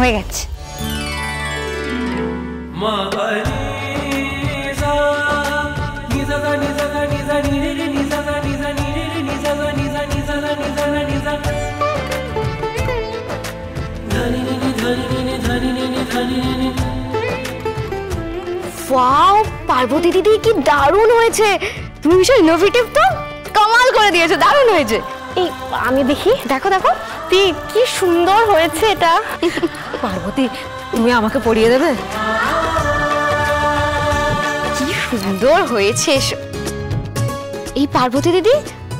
হয়ে গেছে। ওয়াও পার্বতী দিদি কি দারুণ হয়েছে, তুমি ভীষণ ইনোভেটিভ তো, কামাল করে দিয়েছো, দারুণ হয়েছে। এই আমি দেখি, দেখো দেখো কি সুন্দর হয়েছে এটা। পার্বতী তুমি আমাকে পরিয়ে দেবে? কি সুন্দর হয়েছে। এই পার্বতী দিদি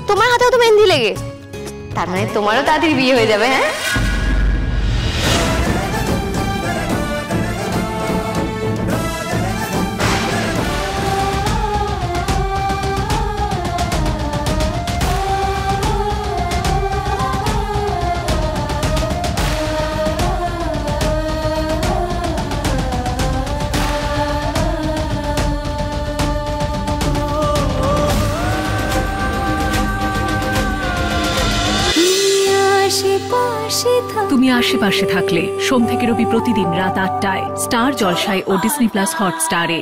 তোমার হাতেও তো মেহেন্দি লেগে, তার মানে তোমারও তাড়াতাড়ি বিয়ে হয়ে যাবে। হ্যাঁ তুমি আশেপাশে থাকলে সোম থেকে রবি প্রতিদিন রাত ৮টায় স্টার জলসায় ও ডিজনি প্লাস হটস্টারে।